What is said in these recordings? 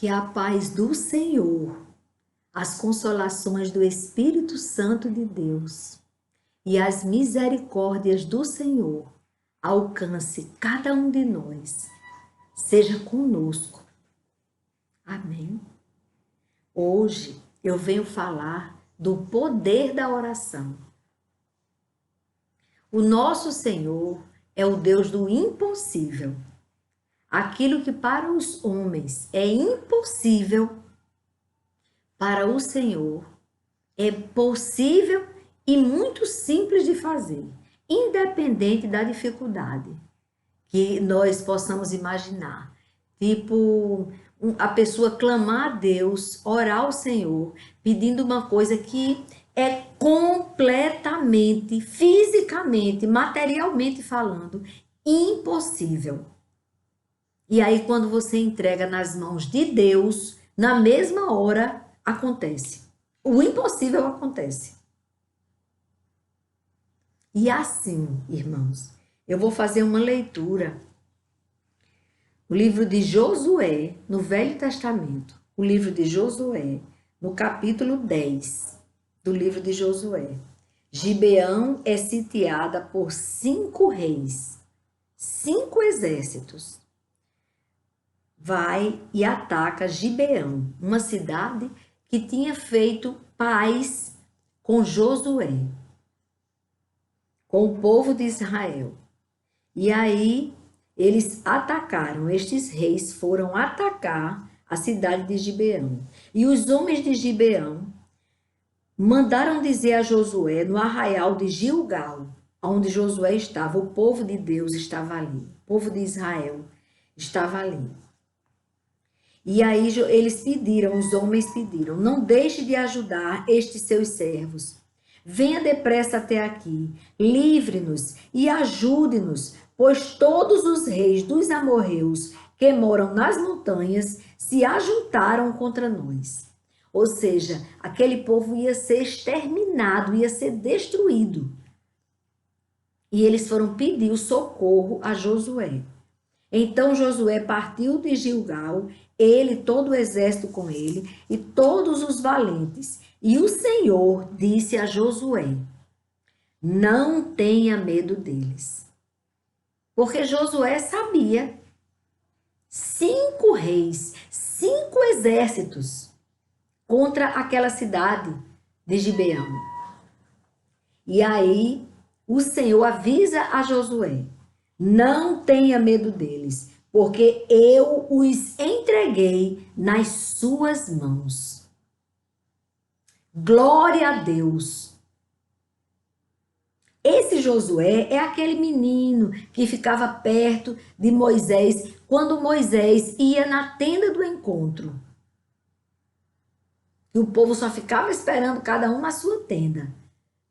Que a paz do Senhor, as consolações do Espírito Santo de Deus e as misericórdias do Senhor alcance cada um de nós, seja conosco. Amém. Hoje eu venho falar do poder da oração. O nosso Senhor é o Deus do impossível. Aquilo que para os homens é impossível, para o Senhor é possível e muito simples de fazer, independente da dificuldade que nós possamos imaginar. Tipo, a pessoa clamar a Deus, orar ao Senhor, pedindo uma coisa que é completamente, fisicamente, materialmente falando, impossível. E aí, quando você entrega nas mãos de Deus, na mesma hora, acontece. O impossível acontece. E assim, irmãos, eu vou fazer uma leitura. O livro de Josué, no Velho Testamento. O livro de Josué, no capítulo 10 do livro de Josué. Gibeão é sitiada por 5 reis, 5 exércitos. Vai e ataca Gibeão, uma cidade que tinha feito paz com Josué, com o povo de Israel. E aí eles atacaram, estes reis foram atacar a cidade de Gibeão. E os homens de Gibeão mandaram dizer a Josué no arraial de Gilgal, onde Josué estava, o povo de Deus estava ali, o povo de Israel estava ali. E aí eles pediram, os homens pediram, não deixe de ajudar estes seus servos. Venha depressa até aqui, livre-nos e ajude-nos, pois todos os reis dos amorreus que moram nas montanhas se ajuntaram contra nós. Ou seja, aquele povo ia ser exterminado, ia ser destruído. E eles foram pedir o socorro a Josué. Então Josué partiu de Gilgal, ele, todo o exército com ele, e todos os valentes. E o Senhor disse a Josué: não tenha medo deles. Porque Josué sabia, 5 reis, 5 exércitos contra aquela cidade de Gibeão. E aí o Senhor avisa a Josué: não tenha medo deles, porque eu os entreguei nas suas mãos. Glória a Deus! Esse Josué é aquele menino que ficava perto de Moisés quando Moisés ia na tenda do encontro. E o povo só ficava esperando cada um na sua tenda.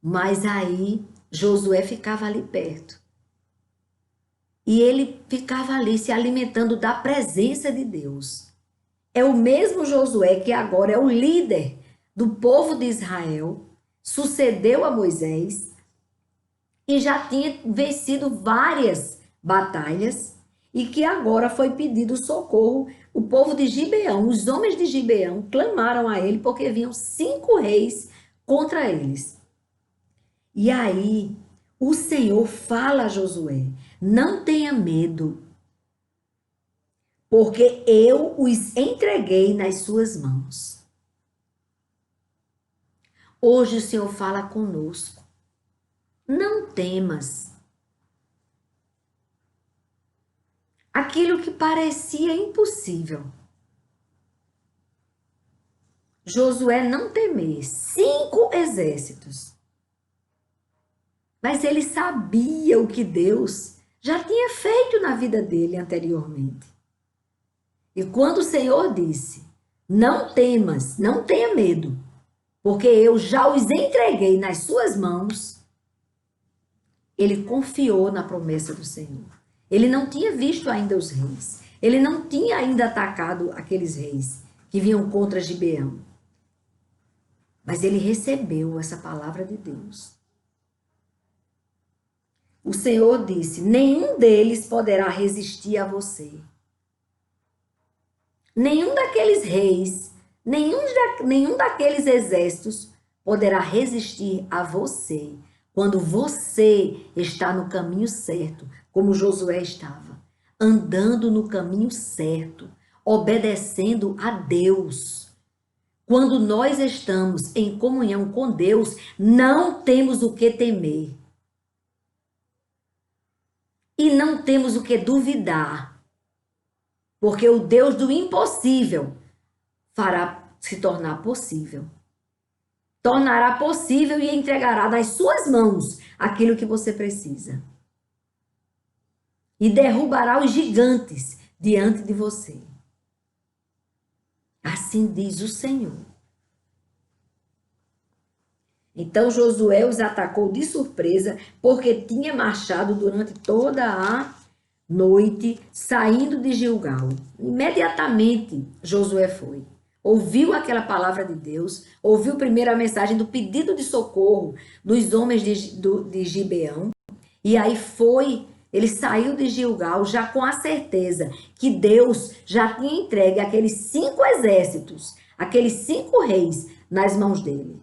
Mas aí Josué ficava ali perto. E ele ficava ali se alimentando da presença de Deus. É o mesmo Josué que agora é o líder do povo de Israel, sucedeu a Moisés e já tinha vencido várias batalhas e que agora foi pedido socorro. O povo de Gibeão, os homens de Gibeão clamaram a ele porque vinham 5 reis contra eles. E aí o Senhor fala a Josué: não tenha medo, porque eu os entreguei nas suas mãos. Hoje o Senhor fala conosco: não temas. Aquilo que parecia impossível. Josué não temer 5 exércitos. Mas ele sabia o que Deus já tinha feito na vida dele anteriormente. E quando o Senhor disse: não temas, não tenha medo, porque eu já os entreguei nas suas mãos, ele confiou na promessa do Senhor. Ele não tinha visto ainda os reis. Ele não tinha ainda atacado aqueles reis que vinham contra Gibeão. Mas ele recebeu essa palavra de Deus. O Senhor disse: nenhum deles poderá resistir a você. Nenhum daqueles reis, nenhum daqueles exércitos poderá resistir a você quando você está no caminho certo, como Josué estava, andando no caminho certo, obedecendo a Deus. Quando nós estamos em comunhão com Deus, não temos o que temer. E não temos o que duvidar. Porque o Deus do impossível fará se tornar possível. Tornará possível e entregará nas suas mãos aquilo que você precisa. E derrubará os gigantes diante de você. Assim diz o Senhor. Então Josué os atacou de surpresa, porque tinha marchado durante toda a noite, saindo de Gilgal. Imediatamente Josué foi. Ouviu aquela palavra de Deus, ouviu primeiro a mensagem do pedido de socorro dos homens de Gibeão, e aí foi, ele saiu de Gilgal já com a certeza que Deus já tinha entregue aqueles 5 exércitos, aqueles 5 reis nas mãos dele.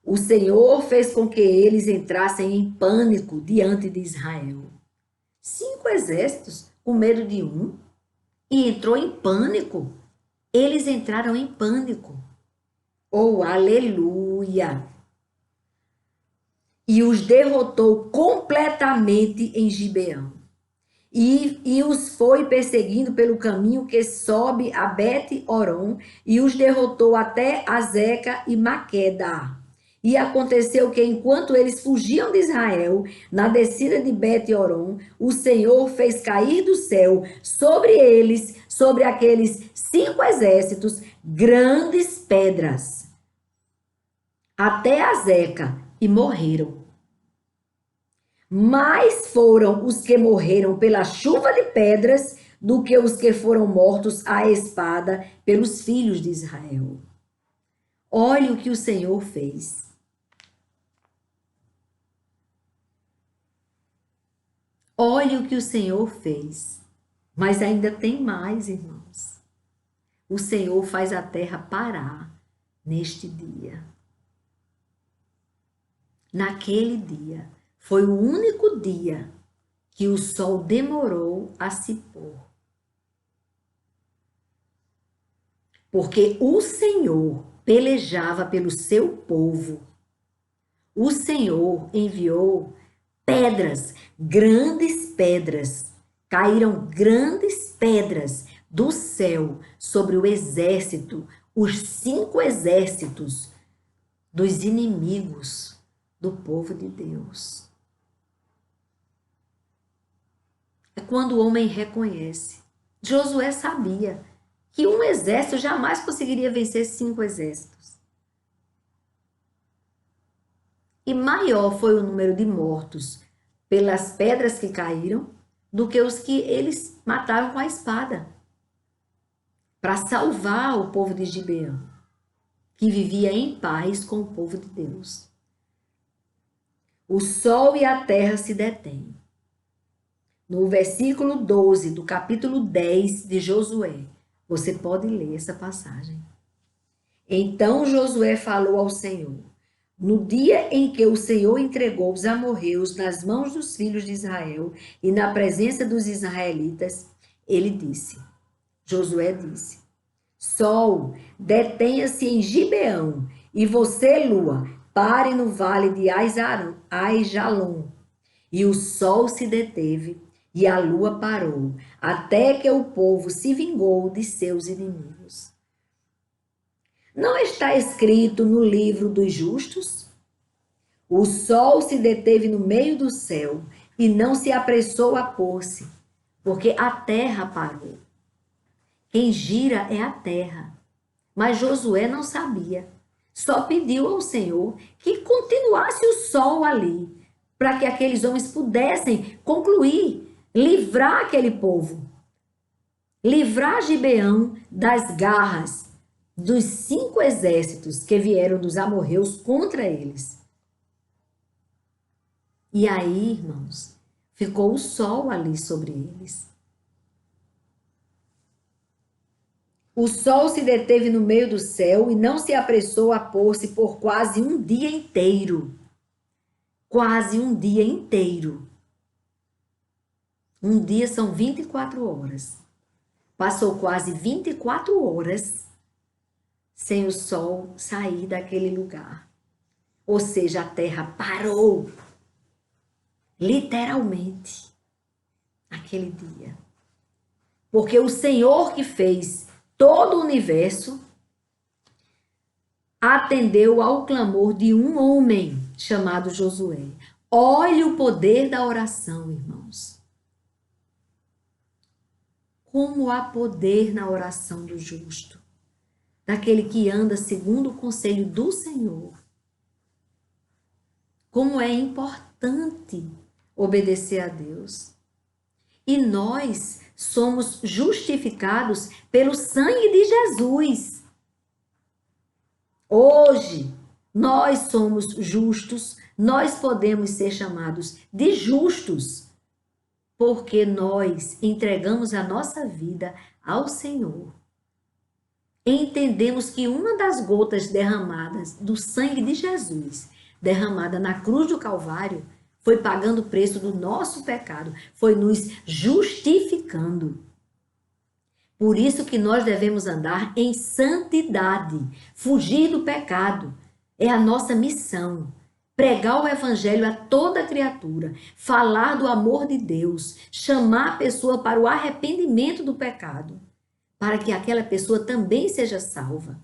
O Senhor fez com que eles entrassem em pânico diante de Israel. 5 exércitos com medo de um e entrou em pânico. Eles entraram em pânico. Oh, aleluia! E os derrotou completamente em Gibeão. E os foi perseguindo pelo caminho que sobe a Bet-Oron e os derrotou até Azeca e Maqueda. E aconteceu que, enquanto eles fugiam de Israel, na descida de Bet-Oron, o Senhor fez cair do céu sobre eles, sobre aqueles 5 exércitos, grandes pedras, até Azeca, e morreram. Mais foram os que morreram pela chuva de pedras do que os que foram mortos à espada pelos filhos de Israel. Olhe o que o Senhor fez. Olhe o que o Senhor fez. Mas ainda tem mais, irmãos. O Senhor faz a terra parar neste dia. Naquele dia, foi o único dia que o sol demorou a se pôr. Porque o Senhor pelejava pelo seu povo. O Senhor enviou pedras, grandes pedras. Caíram grandes pedras do céu sobre o exército, os 5 exércitos dos inimigos do povo de Deus. É quando o homem reconhece. Josué sabia que um exército jamais conseguiria vencer 5 exércitos. E maior foi o número de mortos pelas pedras que caíram do que os que eles mataram com a espada, para salvar o povo de Gibeão, que vivia em paz com o povo de Deus. O sol e a terra se detêm. No versículo 12 do capítulo 10 de Josué, você pode ler essa passagem. Então Josué falou ao Senhor: no dia em que o Senhor entregou os amorreus nas mãos dos filhos de Israel e na presença dos israelitas, ele disse, Josué disse, Sol, detenha-se em Gibeão, e você, lua, pare no vale de Aijalon. E o sol se deteve, e a lua parou, até que o povo se vingou de seus inimigos. Não está escrito no livro dos justos? O sol se deteve no meio do céu e não se apressou a pôr-se, porque a terra parou. Quem gira é a terra. Mas Josué não sabia. Só pediu ao Senhor que continuasse o sol ali, para que aqueles homens pudessem concluir, livrar aquele povo. Livrar Gibeão das garras dos 5 exércitos que vieram dos amorreus contra eles. E aí, irmãos, ficou o sol ali sobre eles. O sol se deteve no meio do céu e não se apressou a pôr-se por quase um dia inteiro. Quase um dia inteiro. Um dia são 24 horas. Passou quase 24 horas sem o sol sair daquele lugar. Ou seja, a terra parou, literalmente, aquele dia. Porque o Senhor que fez todo o universo atendeu ao clamor de um homem chamado Josué. Olhe o poder da oração, irmãos. Como há poder na oração do justo, daquele que anda segundo o conselho do Senhor. Como é importante obedecer a Deus. E nós somos justificados pelo sangue de Jesus. Hoje, nós somos justos, nós podemos ser chamados de justos, porque nós entregamos a nossa vida ao Senhor. Entendemos que uma das gotas derramadas do sangue de Jesus, derramada na cruz do Calvário, foi pagando o preço do nosso pecado, foi nos justificando. Por isso que nós devemos andar em santidade, fugir do pecado. É a nossa missão. Pregar o evangelho a toda criatura, falar do amor de Deus, chamar a pessoa para o arrependimento do pecado, para que aquela pessoa também seja salva.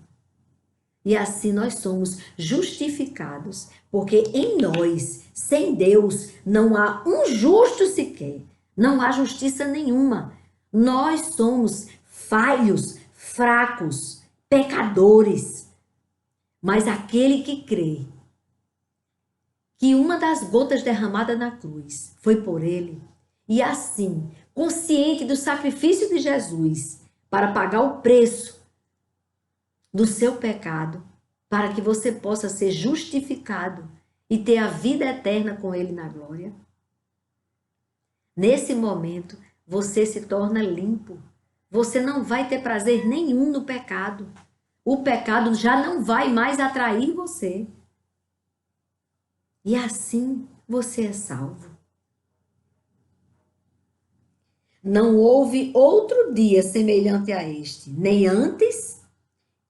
E assim nós somos justificados, porque em nós, sem Deus, não há um justo sequer, não há justiça nenhuma. Nós somos falhos, fracos, pecadores. Mas aquele que crê que uma das gotas derramadas na cruz foi por ele, e assim, consciente do sacrifício de Jesus para pagar o preço do seu pecado, para que você possa ser justificado e ter a vida eterna com ele na glória. Nesse momento, você se torna limpo. Você não vai ter prazer nenhum no pecado. O pecado já não vai mais atrair você. E assim você é salvo. Não houve outro dia semelhante a este, nem antes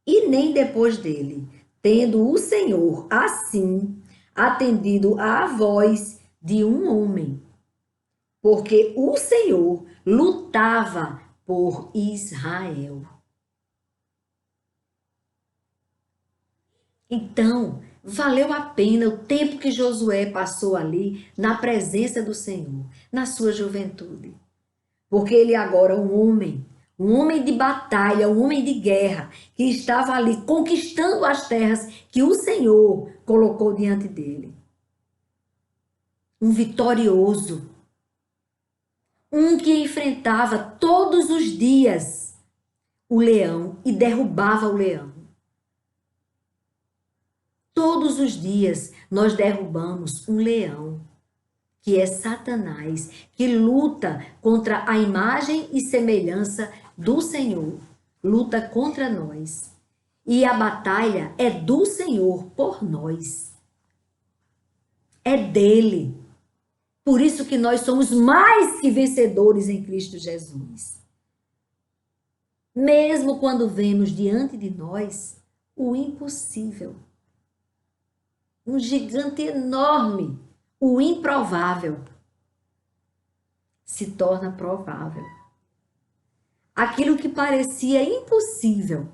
e nem depois dele, tendo o Senhor, assim, atendido à voz de um homem. Porque o Senhor lutava por Israel. Então, valeu a pena o tempo que Josué passou ali na presença do Senhor, na sua juventude. Porque ele agora é um homem de batalha, um homem de guerra, que estava ali conquistando as terras que o Senhor colocou diante dele. Um vitorioso. Um que enfrentava todos os dias o leão e derrubava o leão. Todos os dias nós derrubamos um leão, que é Satanás, que luta contra a imagem e semelhança do Senhor, luta contra nós. E a batalha é do Senhor por nós. É dele. Por isso que nós somos mais que vencedores em Cristo Jesus. Mesmo quando vemos diante de nós o impossível. Um gigante enorme, o improvável, se torna provável. Aquilo que parecia impossível,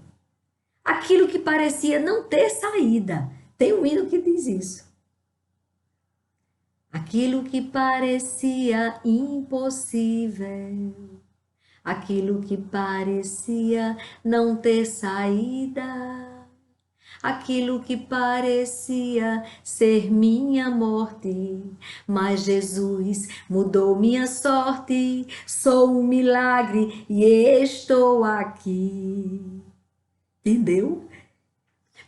aquilo que parecia não ter saída. Tem um hino que diz isso. Aquilo que parecia impossível, aquilo que parecia não ter saída, aquilo que parecia ser minha morte, mas Jesus mudou minha sorte, sou um milagre e estou aqui. Entendeu?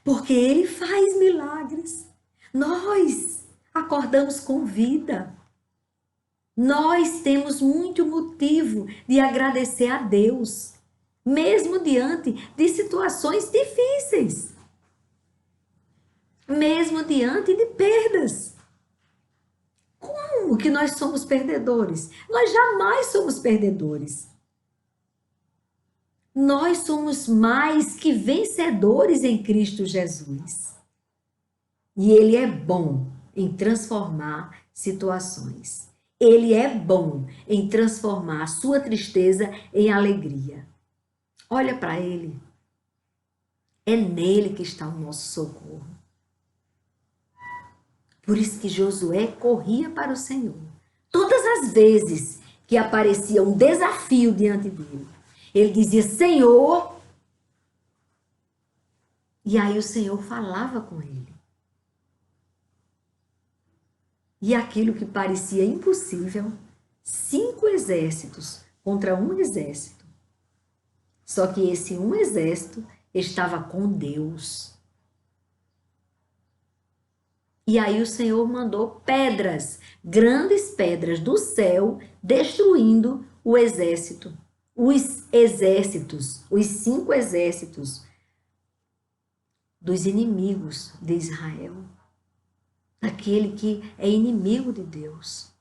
Porque Ele faz milagres. Nós acordamos com vida. Nós temos muito motivo de agradecer a Deus. mesmo diante de situações difíceis, mesmo diante de perdas. Como que nós somos perdedores? Nós jamais somos perdedores. Nós somos mais que vencedores em Cristo Jesus. E Ele é bom em transformar situações. Ele é bom em transformar a sua tristeza em alegria. Olha para Ele. É nele que está o nosso socorro. Por isso que Josué corria para o Senhor. Todas as vezes que aparecia um desafio diante dele, ele dizia, Senhor. E aí o Senhor falava com ele. E aquilo que parecia impossível, 5 exércitos contra um exército. Só que esse um exército estava com Deus. E aí o Senhor mandou pedras, grandes pedras do céu, destruindo o exército. Os exércitos, os 5 exércitos dos inimigos de Israel. Aquele que é inimigo de Deus.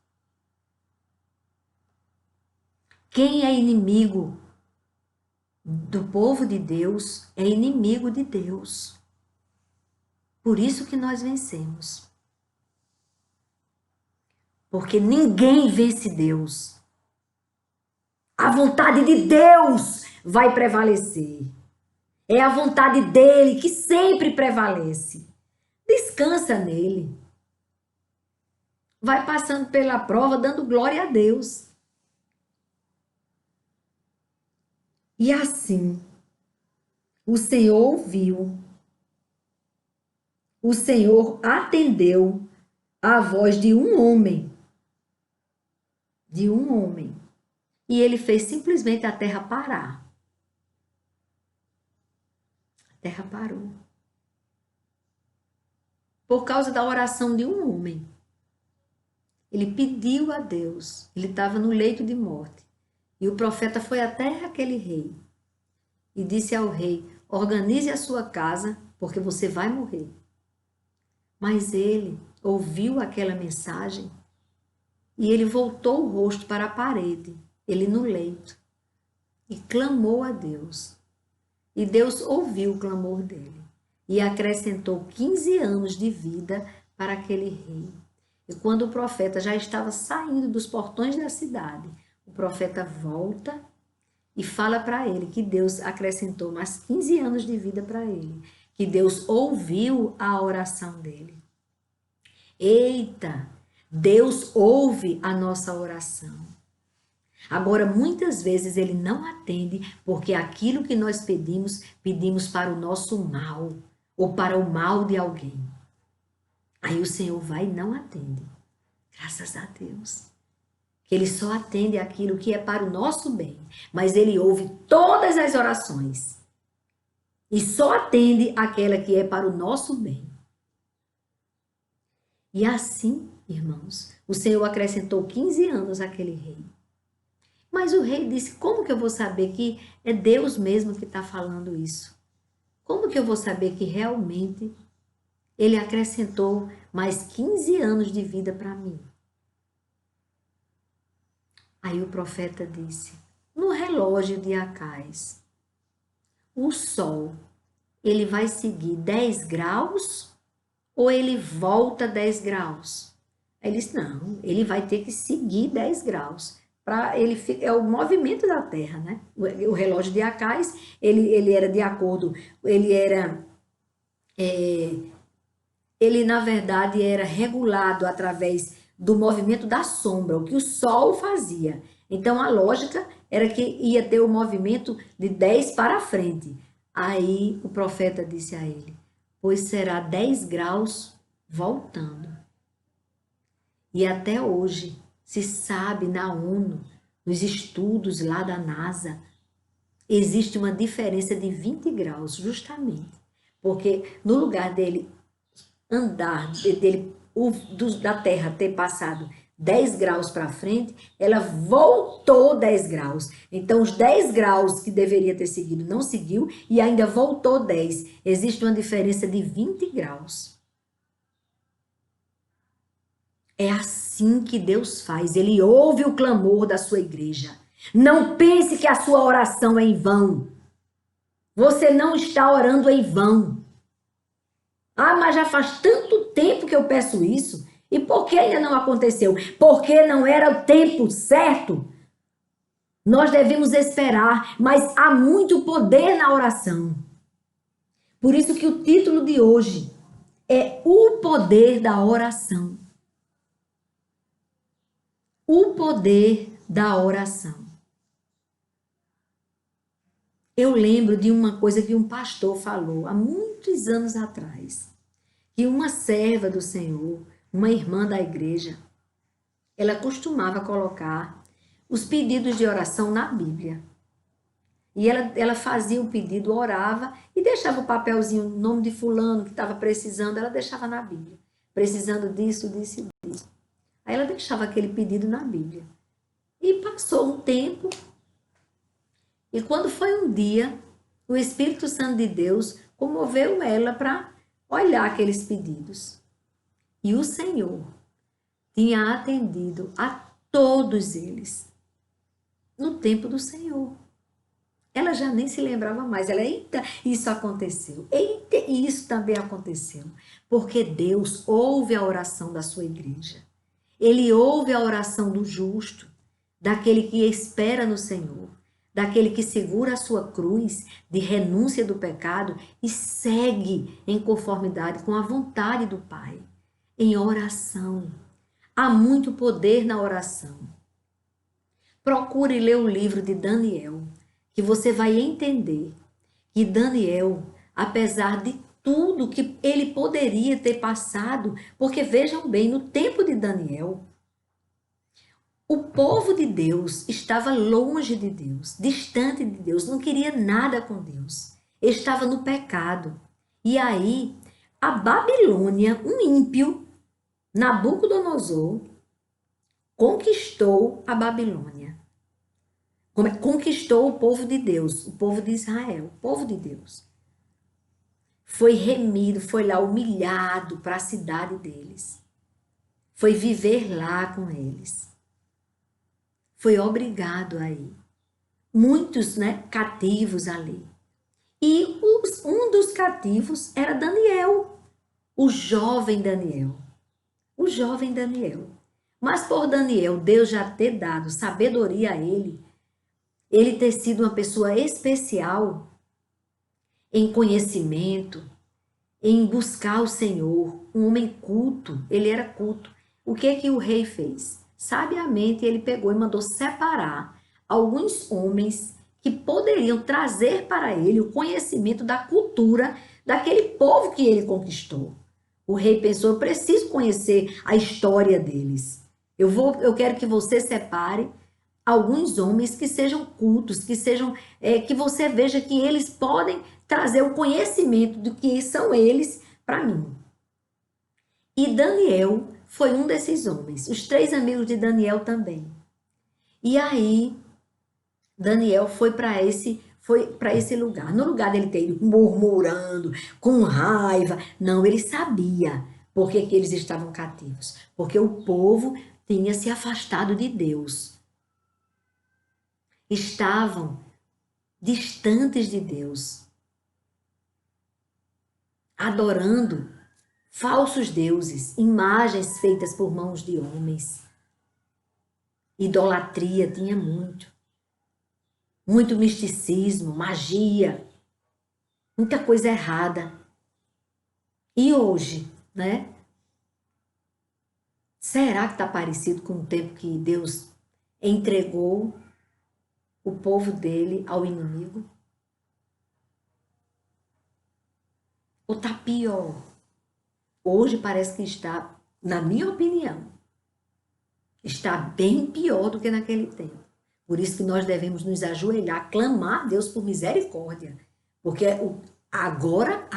Quem é inimigo do povo de Deus é inimigo de Deus. Por isso que nós vencemos. Porque ninguém vence Deus. A vontade de Deus vai prevalecer. É a vontade dele que sempre prevalece. Descansa nele. Vai passando pela prova, dando glória a Deus. E assim, o Senhor ouviu, o Senhor atendeu à voz de um homem, e ele fez simplesmente a terra parar. A terra parou. Por causa da oração de um homem. Ele pediu a Deus, ele estava no leito de morte. E o profeta foi até aquele rei e disse ao rei, organize a sua casa, porque você vai morrer. Mas ele ouviu aquela mensagem e ele voltou o rosto para a parede, ele no leito, e clamou a Deus. E Deus ouviu o clamor dele e acrescentou 15 anos de vida para aquele rei. E quando o profeta já estava saindo dos portões da cidade, o profeta volta e fala para ele que Deus acrescentou mais 15 anos de vida para ele, que Deus ouviu a oração dele. Eita, Deus ouve a nossa oração. Agora, muitas vezes ele não atende porque aquilo que nós pedimos para o nosso mal ou para o mal de alguém. Aí o Senhor vai e não atende. Graças a Deus. Que Ele só atende aquilo que é para o nosso bem. Mas Ele ouve todas as orações. E só atende aquela que é para o nosso bem. E assim, irmãos, o Senhor acrescentou 15 anos àquele rei. Mas o rei disse, como que eu vou saber que é Deus mesmo que está falando isso? Como que eu vou saber que realmente ele acrescentou mais 15 anos de vida para mim? Aí o profeta disse, no relógio de Acais, o sol, ele vai seguir 10 graus ou ele volta 10 graus? Aí ele disse, não, ele vai ter que seguir 10 graus. É o movimento da Terra, né? O relógio de Acais, ele era de acordo, ele na verdade era regulado através do movimento da sombra, o que o Sol fazia. Então a lógica era que ia ter o movimento de 10 para frente. Aí o profeta disse a ele, pois será 10 graus voltando. E até hoje se sabe na ONU, nos estudos lá da NASA, existe uma diferença de 20 graus, justamente. Porque no lugar dele andar, da Terra ter passado 10 graus para frente, ela voltou 10 graus. Então, os 10 graus que deveria ter seguido não seguiu e ainda voltou 10. Existe uma diferença de 20 graus. É assim que Deus faz. Ele ouve o clamor da sua igreja. Não pense que a sua oração é em vão. Você não está orando em vão. Ah, mas já faz tanto tempo que eu peço isso. E por que ainda não aconteceu? Porque não era o tempo certo. Nós devemos esperar, mas há muito poder na oração. Por isso que o título de hoje é O Poder da Oração. O poder da oração. Eu lembro de uma coisa que um pastor falou há muitos anos atrás, que uma serva do Senhor, uma irmã da igreja, ela costumava colocar os pedidos de oração na Bíblia. E ela fazia o pedido, orava e deixava o papelzinho, o nome de fulano que estava precisando, ela deixava na Bíblia. Precisando disso, disso e disso. Aí ela deixava aquele pedido na Bíblia. E passou um tempo. E quando foi um dia, o Espírito Santo de Deus comoveu ela para olhar aqueles pedidos. E o Senhor tinha atendido a todos eles no tempo do Senhor. Ela já nem se lembrava mais. Ela, eita, isso aconteceu. Eita, isso também aconteceu. Porque Deus ouve a oração da sua igreja. Ele ouve a oração do justo, daquele que espera no Senhor, daquele que segura a sua cruz de renúncia do pecado e segue em conformidade com a vontade do Pai, em oração. Há muito poder na oração. Procure ler o livro de Daniel, que você vai entender que Daniel, apesar de tudo que ele poderia ter passado, porque vejam bem, no tempo de Daniel, o povo de Deus estava longe de Deus, distante de Deus, não queria nada com Deus, estava no pecado. E aí, a Babilônia, um ímpio, Nabucodonosor, conquistou a Babilônia. Conquistou o povo de Deus, o povo de Israel, o povo de Deus. Foi remido, foi lá humilhado para a cidade deles. Foi viver lá com eles. Foi obrigado a ir. Muitos, cativos ali. E um dos cativos era Daniel, o jovem Daniel. O jovem Daniel. Mas por Daniel, Deus já ter dado sabedoria a ele ter sido uma pessoa especial em conhecimento, em buscar o Senhor, um homem culto, ele era culto. O que o rei fez? Sabiamente ele pegou e mandou separar alguns homens que poderiam trazer para ele o conhecimento da cultura daquele povo que ele conquistou. O rei pensou, eu preciso conhecer a história deles. Eu quero que você separe alguns homens que sejam cultos, que você veja que eles podem trazer o conhecimento do que são eles para mim. E Daniel foi um desses homens, os 3 amigos de Daniel também. E aí, Daniel foi para esse lugar. No lugar dele ter ido murmurando, com raiva. Não, ele sabia por que eles estavam cativos. Porque o povo tinha se afastado de Deus. Estavam distantes de Deus, adorando falsos deuses, imagens feitas por mãos de homens. Idolatria tinha muito misticismo, magia, muita coisa errada. E hoje, será que está parecido com o tempo que Deus entregou o povo dele ao inimigo? Ou está pior? Hoje parece que está, na minha opinião, está bem pior do que naquele tempo. Por isso que nós devemos nos ajoelhar, clamar a Deus por misericórdia. Porque agora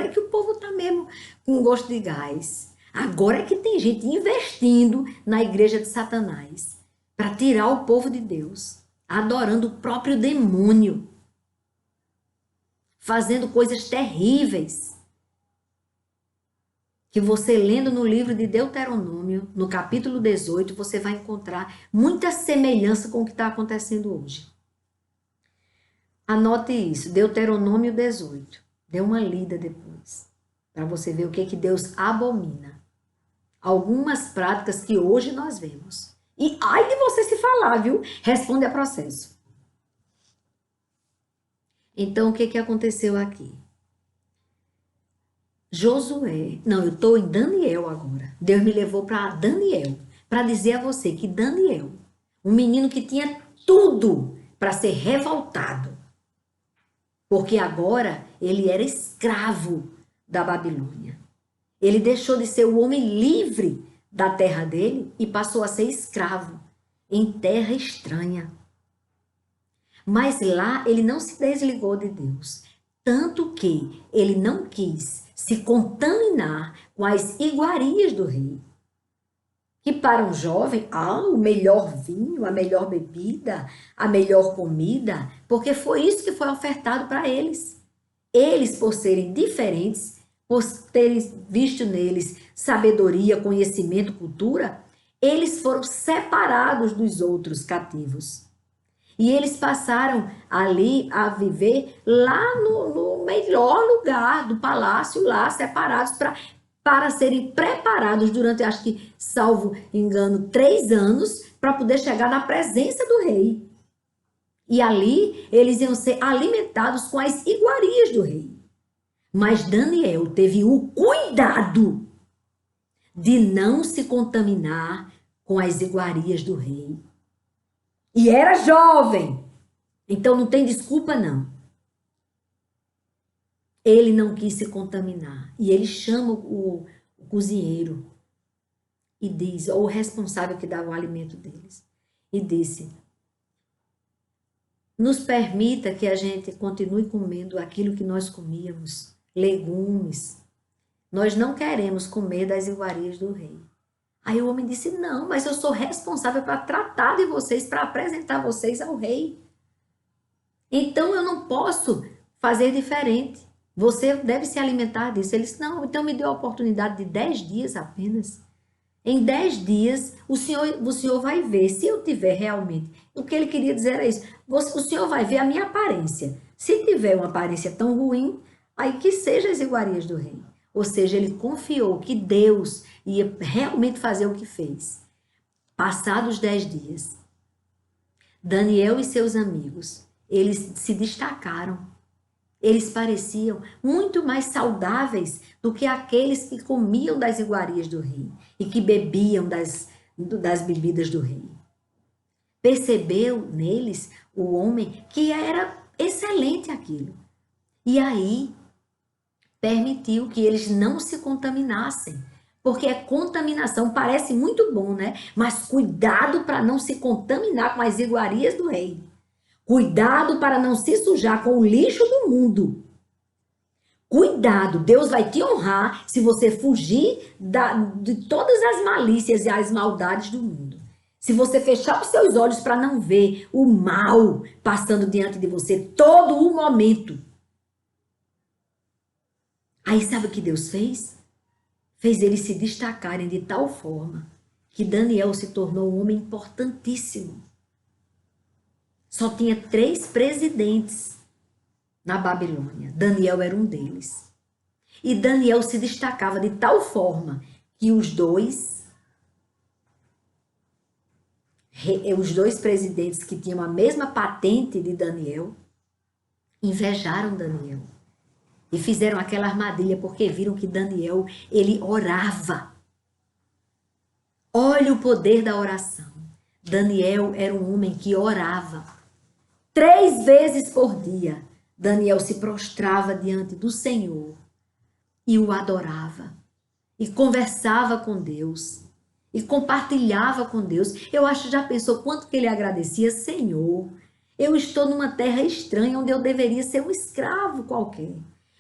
é que o povo está mesmo com gosto de gás. Agora é que tem gente investindo na igreja de Satanás para tirar o povo de Deus, adorando o próprio demônio, fazendo coisas terríveis. Que você lendo no livro de Deuteronômio, no capítulo 18, você vai encontrar muita semelhança com o que está acontecendo hoje. Anote isso, Deuteronômio 18. Dê uma lida depois, para você ver o que Deus abomina. Algumas práticas que hoje nós vemos. E ai de você se falar, viu? Responde a processo. Então, o que aconteceu aqui? Josué, não, eu estou em Daniel agora. Deus me levou para Daniel, para dizer a você que Daniel, um menino que tinha tudo para ser revoltado, porque agora ele era escravo da Babilônia. Ele deixou de ser o homem livre da terra dele e passou a ser escravo em terra estranha. Mas lá ele não se desligou de Deus, tanto que ele não quis se contaminar com as iguarias do rei. Que para um jovem, o melhor vinho, a melhor bebida, a melhor comida, porque foi isso que foi ofertado para eles. Eles, por serem diferentes, por terem visto neles sabedoria, conhecimento, cultura, eles foram separados dos outros cativos. E eles passaram ali a viver lá no melhor lugar do palácio, lá separados para serem preparados durante, acho que, salvo engano, 3 anos, para poder chegar na presença do rei. E ali eles iam ser alimentados com as iguarias do rei. Mas Daniel teve o cuidado de não se contaminar com as iguarias do rei. E era jovem, então não tem desculpa não. Ele não quis se contaminar. E ele chama o cozinheiro e diz, ou o responsável que dava o alimento deles, e disse, nos permita que a gente continue comendo aquilo que nós comíamos, legumes. Nós não queremos comer das iguarias do rei. Aí o homem disse, não, mas eu sou responsável para tratar de vocês, para apresentar vocês ao rei. Então eu não posso fazer diferente. Você deve se alimentar disso. Ele disse, não, então me deu a oportunidade de 10 dias apenas. Em 10 dias, o senhor vai ver, se eu tiver realmente, o que ele queria dizer era isso, o senhor vai ver a minha aparência. Se tiver uma aparência tão ruim, aí que seja as iguarias do rei. Ou seja, ele confiou que Deus ia realmente fazer o que fez. Passados 10 dias, Daniel e seus amigos, eles se destacaram. Eles pareciam muito mais saudáveis do que aqueles que comiam das iguarias do rei e que bebiam das bebidas do rei. Percebeu neles o homem que era excelente aquilo. E aí permitiu que eles não se contaminassem. Porque a contaminação parece muito bom, né? Mas cuidado para não se contaminar com as iguarias do rei. Cuidado para não se sujar com o lixo do mundo. Cuidado, Deus vai te honrar se você fugir de todas as malícias e as maldades do mundo. Se você fechar os seus olhos para não ver o mal passando diante de você todo o momento. Aí sabe o que Deus fez? Fez eles se destacarem de tal forma que Daniel se tornou um homem importantíssimo. Só tinha 3 presidentes na Babilônia. Daniel era um deles. E Daniel se destacava de tal forma que os dois presidentes que tinham a mesma patente de Daniel invejaram Daniel. E fizeram aquela armadilha porque viram que Daniel, ele orava. Olha o poder da oração. Daniel era um homem que orava. 3 vezes por dia, Daniel se prostrava diante do Senhor e o adorava. E conversava com Deus. E compartilhava com Deus. Eu acho, já pensou quanto que ele agradecia? Senhor, eu estou numa terra estranha onde eu deveria ser um escravo qualquer.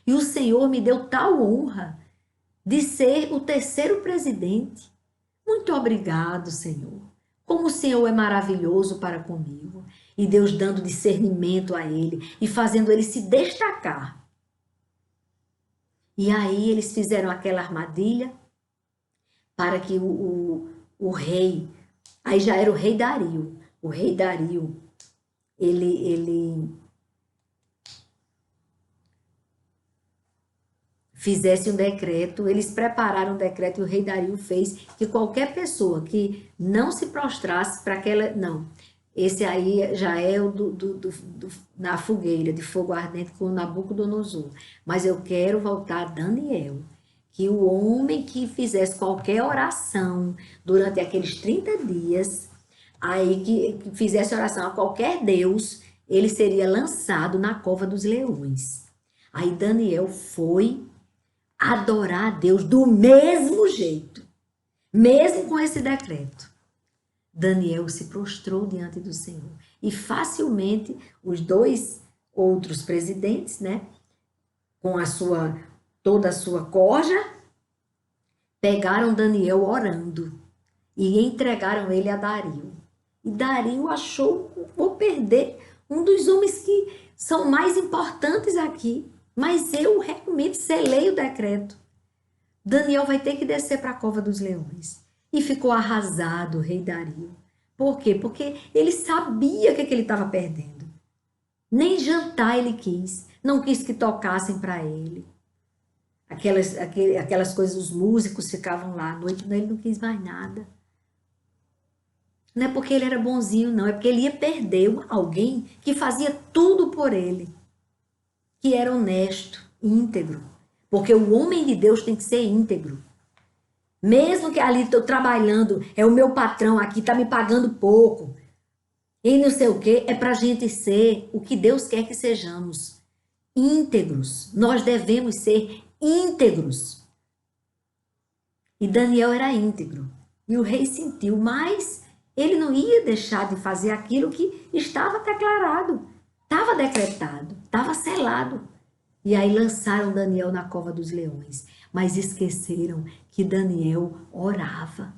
E o Senhor me deu tal honra. de ser o terceiro presidente. Muito obrigado, Senhor. Como o Senhor é maravilhoso para comigo. E Deus dando discernimento a ele e fazendo ele se destacar. E aí eles fizeram aquela armadilha para que o rei, aí já era o rei Dario. O rei Dario, ele fizesse um decreto, eles prepararam um decreto e o rei Dario fez que qualquer pessoa que não se prostrasse para aquela... Não, esse aí já é o na fogueira de fogo ardente com Nabucodonosor. Mas eu quero voltar a Daniel, que o homem que fizesse qualquer oração durante aqueles 30 dias, aí que fizesse oração a qualquer Deus, ele seria lançado na cova dos leões. Aí Daniel foi adorar a Deus do mesmo jeito, mesmo com esse decreto. Daniel se prostrou diante do Senhor e facilmente os dois outros presidentes, né, com toda a sua corja, pegaram Daniel orando e entregaram ele a Dario. E Dario achou, vou perder um dos homens que são mais importantes aqui, mas eu realmente selei o decreto. Daniel vai ter que descer para a cova dos leões. E ficou arrasado o rei Dario. Por quê? Porque ele sabia o que ele estava perdendo. Nem jantar ele quis. Não quis que tocassem para ele. Aquelas coisas, os músicos ficavam lá à noite, ele não quis mais nada. Não é porque ele era bonzinho, não. É porque ele ia perder alguém que fazia tudo por ele. Que era honesto, íntegro. Porque o homem de Deus tem que ser íntegro. Mesmo que ali estou trabalhando, é o meu patrão aqui, está me pagando pouco. E não sei o quê, é para a gente ser o que Deus quer que sejamos. Íntegros. Nós devemos ser íntegros. E Daniel era íntegro. E o rei sentiu, mas ele não ia deixar de fazer aquilo que estava declarado, estava decretado, estava selado. E aí lançaram Daniel na cova dos leões, mas esqueceram que Daniel orava.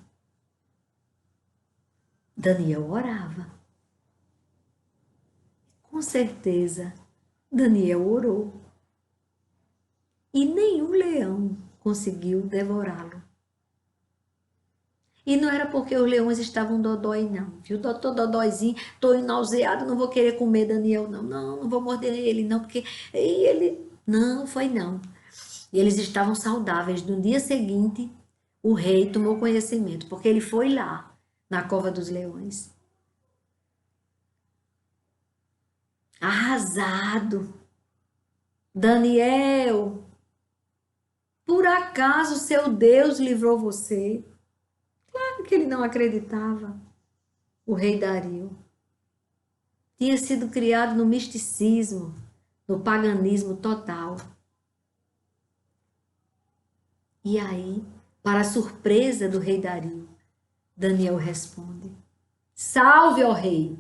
Daniel orava. Com certeza, Daniel orou. E nenhum leão conseguiu devorá-lo. E não era porque os leões estavam dodói, não. Viu? Tô dodóizinho, tô nauseado, não vou querer comer Daniel, não. Não vou morder ele, não, porque ele... Não, foi não. E eles estavam saudáveis. No dia seguinte, o rei tomou conhecimento, porque ele foi lá, na cova dos leões. Arrasado. Daniel, por acaso seu Deus livrou você? Claro que ele não acreditava. O rei Dario tinha sido criado no misticismo, no paganismo total. E aí, para a surpresa do rei Dario, Daniel responde: Salve, ó rei!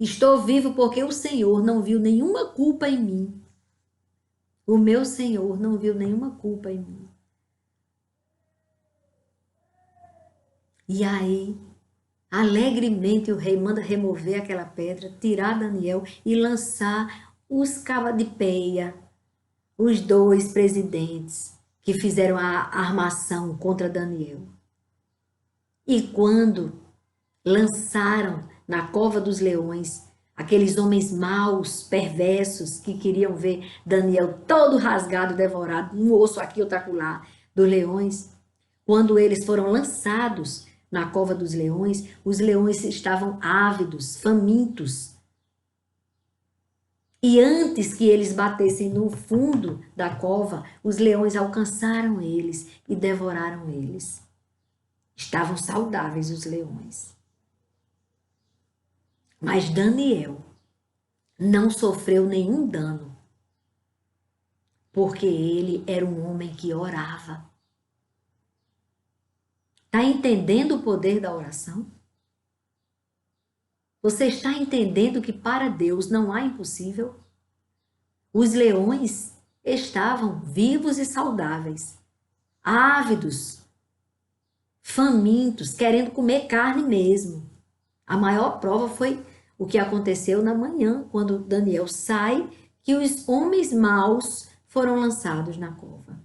Estou vivo porque o Senhor não viu nenhuma culpa em mim. O meu Senhor não viu nenhuma culpa em mim. E aí, alegremente, o rei manda remover aquela pedra, tirar Daniel e lançar os cava-de-peia, os dois presidentes que fizeram a armação contra Daniel. E quando lançaram na cova dos leões aqueles homens maus, perversos, que queriam ver Daniel todo rasgado, devorado, um osso aqui, outro acolá, dos leões, quando eles foram lançados na cova dos leões, os leões estavam ávidos, famintos. E antes que eles batessem no fundo da cova, os leões alcançaram eles e devoraram eles. Estavam saudáveis os leões. Mas Daniel não sofreu nenhum dano, porque ele era um homem que orava. Está entendendo o poder da oração? Você está entendendo que para Deus não há impossível? Os leões estavam vivos e saudáveis, ávidos, famintos, querendo comer carne mesmo. A maior prova foi o que aconteceu na manhã, quando Daniel sai, que os homens maus foram lançados na cova.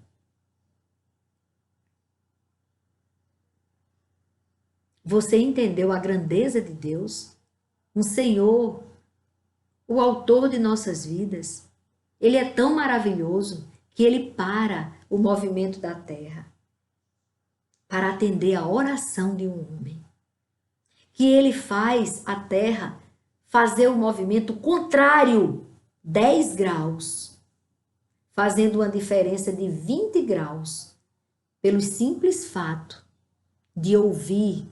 Você entendeu a grandeza de Deus? Um Senhor, o autor de nossas vidas. Ele é tão maravilhoso que ele para o movimento da terra para atender a oração de um homem. Que ele faz a terra fazer o movimento contrário, 10 graus, fazendo uma diferença de 20 graus, pelo simples fato de ouvir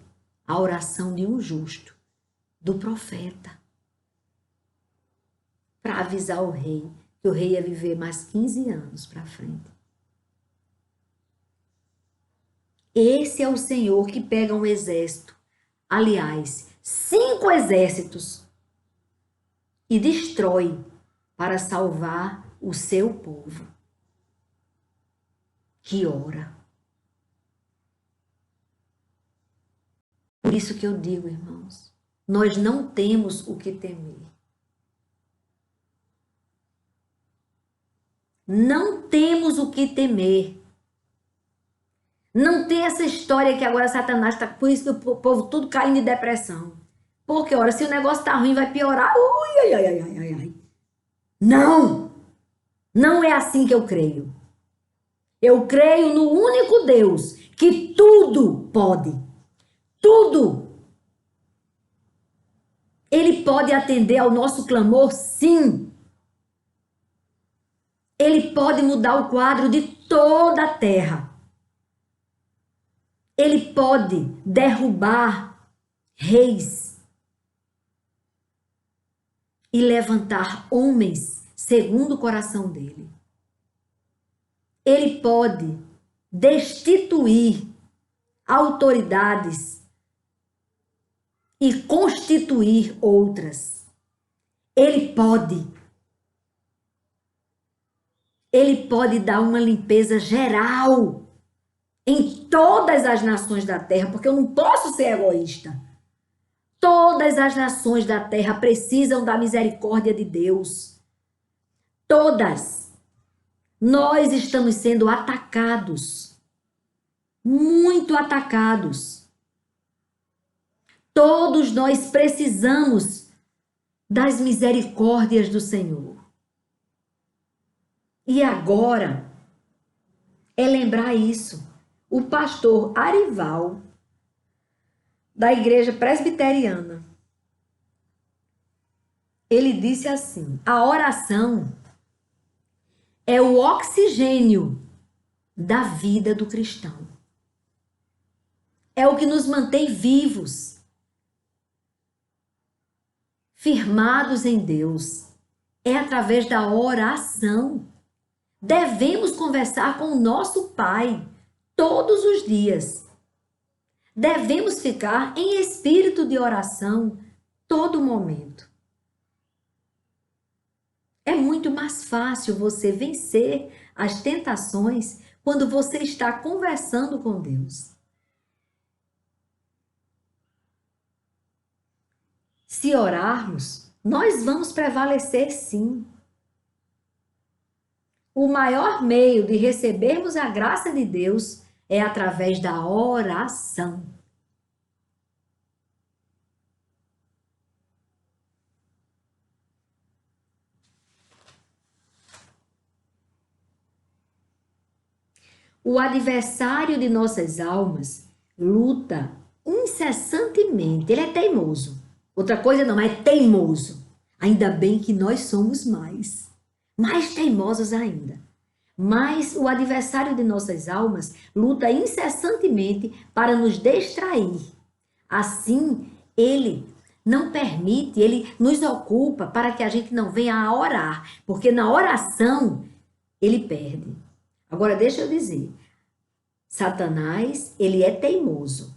a oração de um justo, do profeta, para avisar o rei que o rei ia viver mais 15 anos para frente. Esse é o Senhor que pega um exército, aliás, 5 exércitos, e destrói para salvar o seu povo, que ora. Por isso que eu digo, irmãos, nós não temos o que temer. Não temos o que temer. Não tem essa história que agora Satanás está... Por isso que o povo tudo caindo em depressão. Porque, ora, se o negócio está ruim, vai piorar. Ui, ai, ai, ai, ai, ai. Não! Não é assim que eu creio. Eu creio no único Deus que tudo pode. Tudo. Ele pode atender ao nosso clamor, sim. Ele pode mudar o quadro de toda a terra. Ele pode derrubar reis e levantar homens segundo o coração dele. Ele pode destituir autoridades e constituir outras. Ele pode dar uma limpeza geral em todas as nações da terra, porque eu não posso ser egoísta. Todas as nações da terra precisam da misericórdia de Deus. Todas. Nós estamos sendo atacados. Muito atacados. Todos nós precisamos das misericórdias do Senhor. E agora é lembrar isso. O pastor Arival, da igreja presbiteriana, ele disse assim: a oração é o oxigênio da vida do cristão. É o que nos mantém vivos, firmados em Deus. É através da oração. Devemos conversar com o nosso Pai todos os dias. Devemos ficar em espírito de oração todo momento. É muito mais fácil você vencer as tentações quando você está conversando com Deus. Se orarmos, nós vamos prevalecer sim. O maior meio de recebermos a graça de Deus é através da oração. O adversário de nossas almas luta incessantemente. Ele é teimoso. Outra coisa não, é teimoso. Ainda bem que nós somos mais teimosos ainda. Mas o adversário de nossas almas luta incessantemente para nos distrair. Assim, ele não permite, ele nos ocupa para que a gente não venha a orar, porque na oração ele perde. Agora, deixa eu dizer, Satanás, ele é teimoso.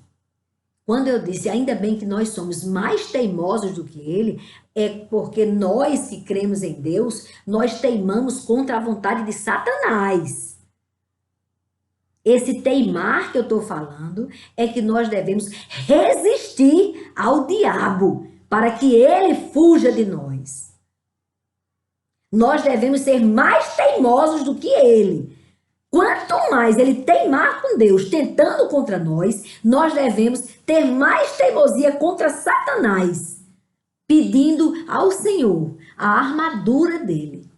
Quando eu disse, ainda bem que nós somos mais teimosos do que ele, é porque nós que cremos em Deus, nós teimamos contra a vontade de Satanás. Esse teimar que eu estou falando é que nós devemos resistir ao diabo para que ele fuja de nós. Nós devemos ser mais teimosos do que ele. Quanto mais ele teimar com Deus, tentando contra nós, nós devemos ter mais teimosia contra Satanás, pedindo ao Senhor a armadura dele,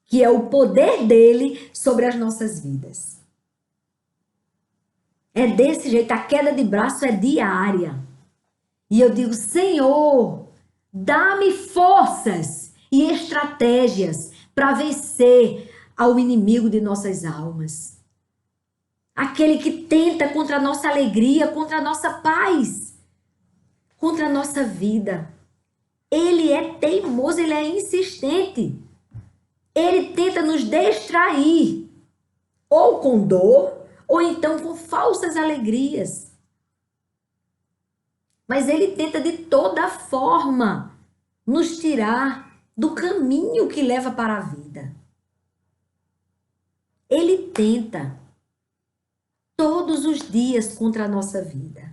que é o poder dele sobre as nossas vidas. É desse jeito, a queda de braço é diária. E eu digo, Senhor, dá-me forças e estratégias para vencer ao inimigo de nossas almas. Aquele que tenta contra a nossa alegria, contra a nossa paz, contra a nossa vida. Ele é teimoso, ele é insistente. Ele tenta nos distrair, ou com dor, ou então com falsas alegrias. Mas ele tenta de toda forma nos tirar do caminho que leva para a vida. Ele tenta todos os dias contra a nossa vida.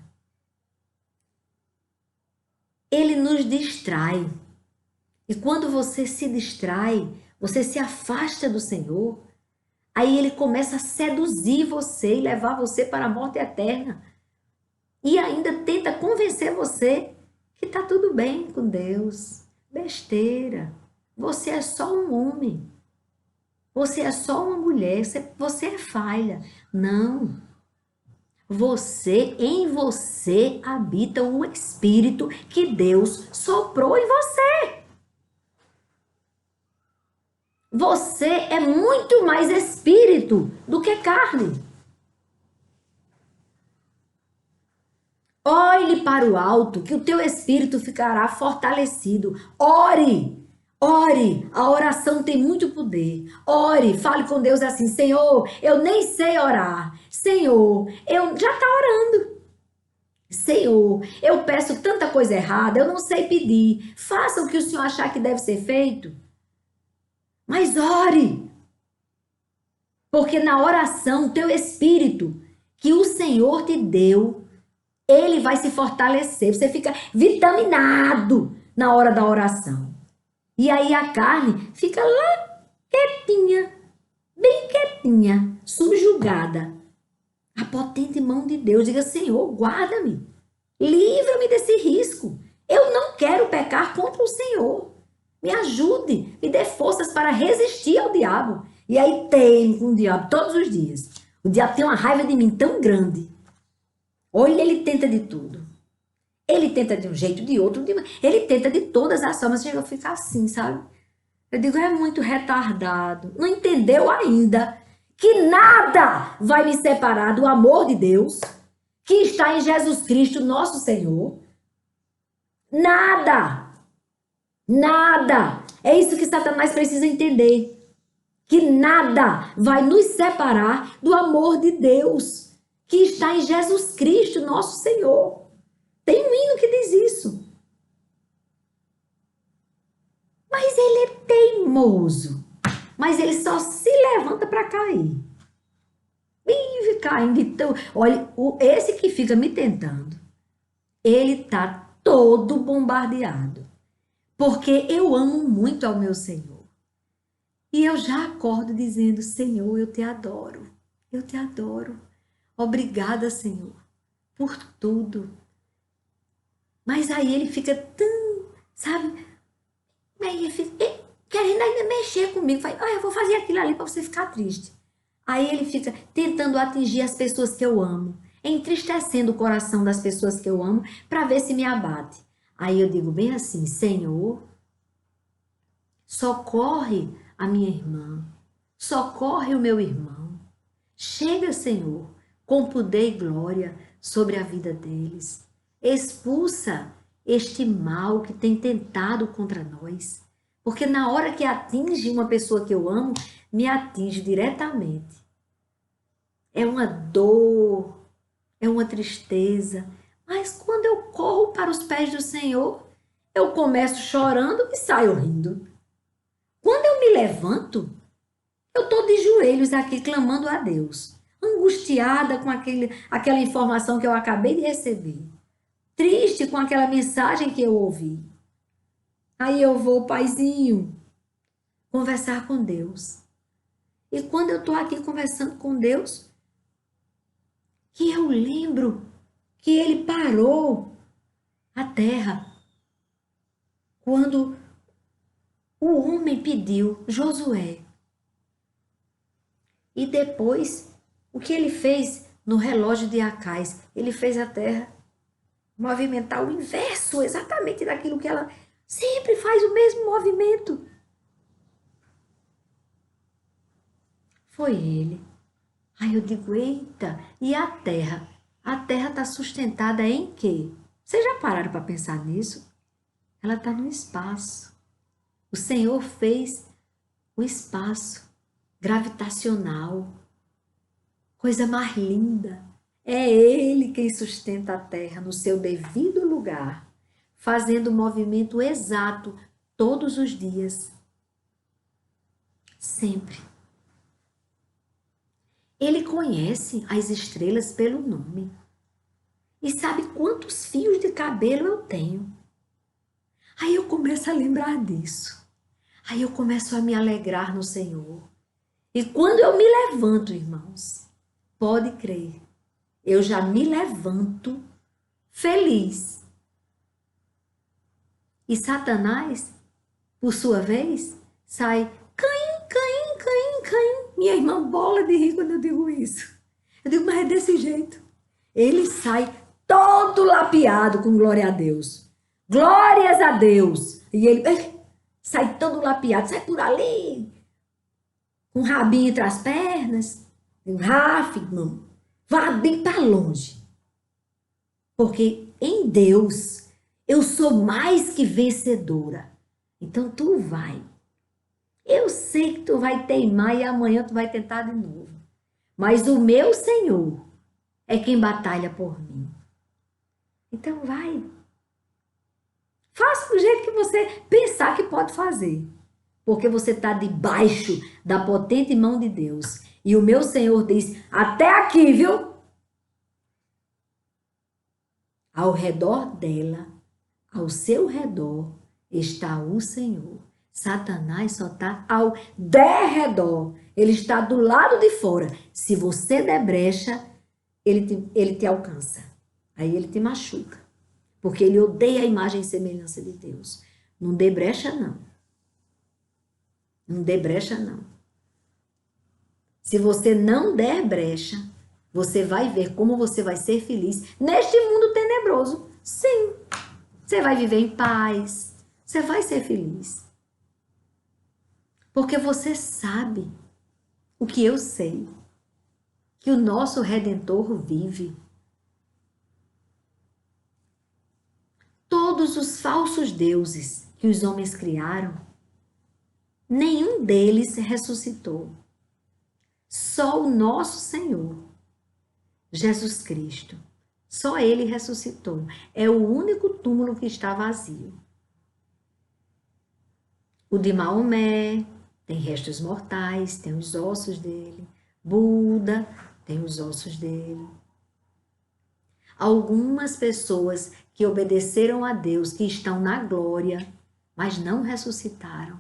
Ele nos distrai. E quando você se distrai, você se afasta do Senhor, aí ele começa a seduzir você e levar você para a morte eterna. E ainda tenta convencer você que está tudo bem com Deus. Besteira. Você é só um homem. Você é só uma mulher. Você é falha. Não. Em você habita um espírito que Deus soprou em você. Você é muito mais espírito do que carne. Olhe para o alto, que o teu espírito ficará fortalecido. Ore, ore. A oração tem muito poder. Ore, fale com Deus assim, Senhor, eu nem sei orar. Senhor, eu já está orando. Senhor, eu peço tanta coisa errada, eu não sei pedir. Faça o que o Senhor achar que deve ser feito. Mas ore. Porque na oração, teu espírito, que o Senhor te deu, ele vai se fortalecer. Você fica vitaminado na hora da oração. E aí a carne fica lá quietinha, bem quietinha, subjugada. A potente mão de Deus. Diga, Senhor, guarda-me. Livra-me desse risco. Eu não quero pecar contra o Senhor. Me ajude, me dê forças para resistir ao diabo. E aí teimo com o diabo todos os dias. O diabo tem uma raiva de mim tão grande. Olha, ele tenta de tudo. Ele tenta de um jeito, de outro. Ele tenta de todas as formas. Chega a ficar assim, sabe? Eu digo, é muito retardado. Não entendeu ainda que nada vai me separar do amor de Deus que está em Jesus Cristo, nosso Senhor. Nada. Nada. É isso que Satanás precisa entender. Que nada vai nos separar do amor de Deus que está em Jesus Cristo, nosso Senhor. Tem um hino que diz isso. Mas ele é teimoso. Mas ele só se levanta para cair. Vive caindo. Então, olha, esse que fica me tentando, ele está todo bombardeado. Porque eu amo muito ao meu Senhor. E eu já acordo dizendo, Senhor, eu te adoro. Eu te adoro. Obrigada, Senhor, por tudo. Mas aí ele fica tão, sabe? Aí ele fica querendo ainda mexer comigo. Fala, eu vou fazer aquilo ali para você ficar triste. Aí ele fica tentando atingir as pessoas que eu amo. Entristecendo o coração das pessoas que eu amo para ver se me abate. Aí eu digo bem assim, Senhor, socorre a minha irmã, socorre o meu irmão. Chega, Senhor, com poder e glória sobre a vida deles. Expulsa este mal que tem tentado contra nós. Porque na hora que atinge uma pessoa que eu amo, me atinge diretamente. É uma dor, é uma tristeza. Mas quando eu corro para os pés do Senhor, eu começo chorando e saio rindo. Quando eu me levanto, eu estou de joelhos aqui clamando a Deus. angustiada com aquela informação que eu acabei de receber. Triste com aquela mensagem que eu ouvi. Aí eu vou, paizinho, conversar com Deus. E quando eu estou aqui conversando com Deus, que eu lembro que Ele parou a terra quando o homem pediu, Josué. E depois, o que ele fez no relógio de Acais? Ele fez a terra movimentar o inverso, exatamente daquilo que ela sempre faz, o mesmo movimento. Foi ele. Aí eu digo, eita, e a terra? A terra está sustentada em quê? Vocês já pararam para pensar nisso? Ela está no espaço. O Senhor fez o espaço gravitacional. Coisa mais linda. É Ele quem sustenta a terra no seu devido lugar, fazendo o movimento exato todos os dias. Sempre. Ele conhece as estrelas pelo nome e sabe quantos fios de cabelo eu tenho. Aí eu começo a lembrar disso. Aí eu começo a me alegrar no Senhor. E quando eu me levanto, irmãos, pode crer, eu já me levanto feliz. E Satanás, por sua vez, sai Caim, Caim, Caim, Caim. Minha irmã bola de rir quando eu digo isso. Eu digo, mas é desse jeito. Ele sai todo lapiado com glória a Deus. Glórias a Deus. E ele sai todo lapiado, sai por ali, com o rabinho entre as pernas. Eu, Rafa, irmão, vá bem para longe. Porque em Deus eu sou mais que vencedora. Então tu vai. Eu sei que tu vai teimar e amanhã tu vai tentar de novo. Mas o meu Senhor é quem batalha por mim. Então vai. Faça do jeito que você pensar que pode fazer. Porque você está debaixo da potente mão de Deus. E o meu Senhor diz, até aqui, viu? Ao redor dela, ao seu redor, está o Senhor. Satanás só está ao derredor. Ele está do lado de fora. Se você der brecha, ele te alcança. Aí ele te machuca. Porque ele odeia a imagem e semelhança de Deus. Não dê brecha, não. Não dê brecha, não. Se você não der brecha, você vai ver como você vai ser feliz neste mundo tenebroso. Sim. Você vai viver em paz. Você vai ser feliz. Porque você sabe o que eu sei. Que o nosso Redentor vive. Todos os falsos deuses que os homens criaram, nenhum deles ressuscitou. Só o nosso Senhor, Jesus Cristo. Só Ele ressuscitou. É o único túmulo que está vazio. O de Maomé tem restos mortais, tem os ossos dele. Buda tem os ossos dele. Algumas pessoas que obedeceram a Deus, que estão na glória, mas não ressuscitaram,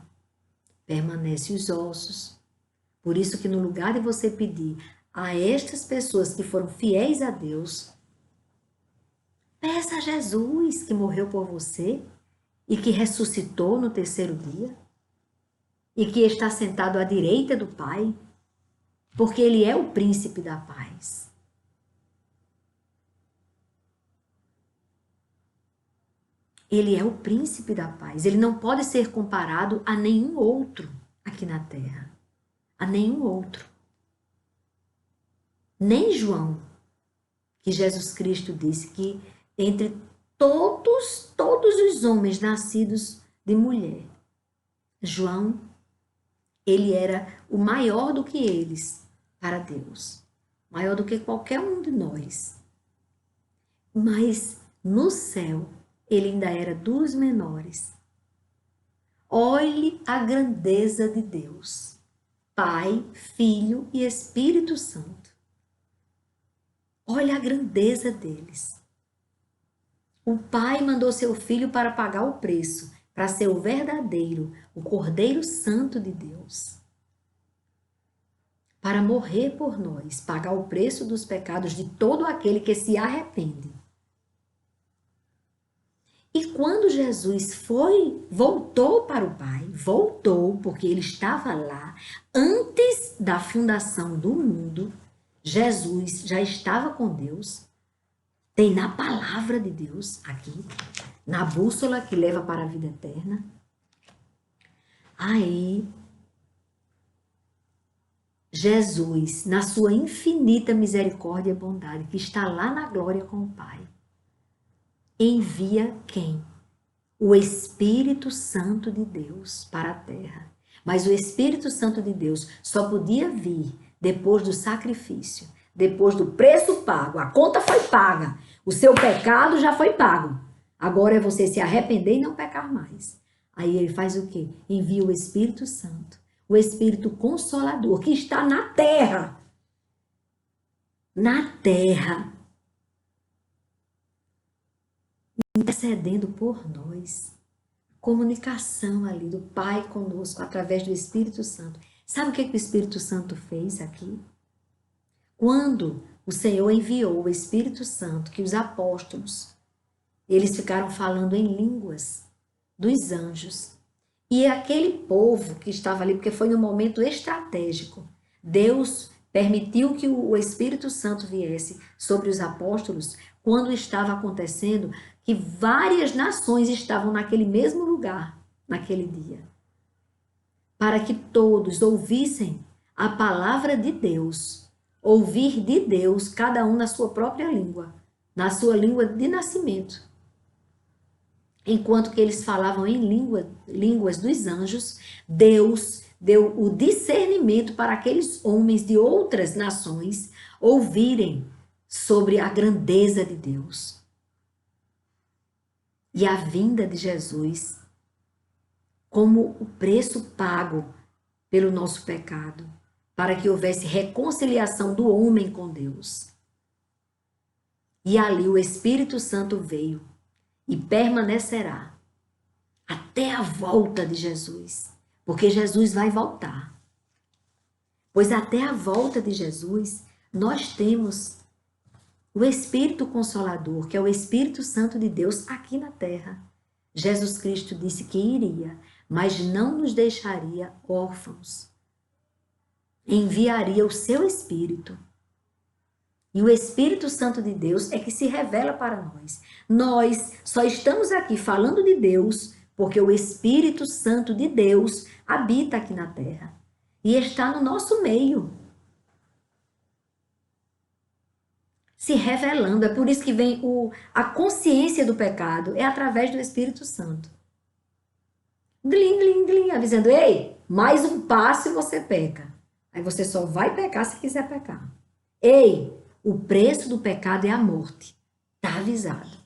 permanecem os ossos. Por isso que no lugar de você pedir a estas pessoas que foram fiéis a Deus, peça a Jesus que morreu por você e que ressuscitou no terceiro dia e que está sentado à direita do Pai, porque Ele é o príncipe da paz. Ele é o príncipe da paz. Ele não pode ser comparado a nenhum outro aqui na terra. A nenhum outro. Nem João, que Jesus Cristo disse que entre todos os homens nascidos de mulher, João, ele era o maior do que eles para Deus. Maior do que qualquer um de nós. Mas no céu, ele ainda era dos menores. Olhe a grandeza de Deus. Pai, Filho e Espírito Santo. Olha a grandeza deles. O Pai mandou seu Filho para pagar o preço, para ser o verdadeiro, o Cordeiro Santo de Deus. Para morrer por nós, pagar o preço dos pecados de todo aquele que se arrepende. E quando Jesus voltou para o Pai, voltou porque ele estava lá antes da fundação do mundo, Jesus já estava com Deus. Tem na palavra de Deus aqui, na bússola que leva para a vida eterna. Aí, Jesus, na sua infinita misericórdia e bondade, que está lá na glória com o Pai, envia quem? O Espírito Santo de Deus para a terra. Mas o Espírito Santo de Deus só podia vir depois do sacrifício, depois do preço pago. A conta foi paga. O seu pecado já foi pago. Agora é você se arrepender e não pecar mais. Aí ele faz o quê? Envia o Espírito Santo, o Espírito Consolador, que está na terra. Na terra. Intercedendo por nós. Comunicação ali do Pai conosco através do Espírito Santo. Sabe o que o Espírito Santo fez aqui? Quando o Senhor enviou o Espírito Santo, que os apóstolos, eles ficaram falando em línguas dos anjos. E aquele povo que estava ali, porque foi num momento estratégico, Deus permitiu que o Espírito Santo viesse sobre os apóstolos quando estava acontecendo que várias nações estavam naquele mesmo lugar, naquele dia, para que todos ouvissem a palavra de Deus, ouvir de Deus, cada um na sua própria língua, na sua língua de nascimento. Enquanto que eles falavam em línguas dos anjos, Deus deu o discernimento para aqueles homens de outras nações ouvirem sobre a grandeza de Deus. E a vinda de Jesus como o preço pago pelo nosso pecado, para que houvesse reconciliação do homem com Deus. E ali o Espírito Santo veio e permanecerá até a volta de Jesus, porque Jesus vai voltar. Pois até a volta de Jesus, nós temos o Espírito Consolador, que é o Espírito Santo de Deus aqui na terra. Jesus Cristo disse que iria, mas não nos deixaria órfãos. Enviaria o seu Espírito. E o Espírito Santo de Deus é que se revela para nós. Nós só estamos aqui falando de Deus porque o Espírito Santo de Deus habita aqui na terra e está no nosso meio, se revelando. É por isso que vem a consciência do pecado, é através do Espírito Santo. Glim, glim, glim, avisando, ei, mais um passo e você peca. Aí você só vai pecar se quiser pecar. Ei, o preço do pecado é a morte. Está avisado.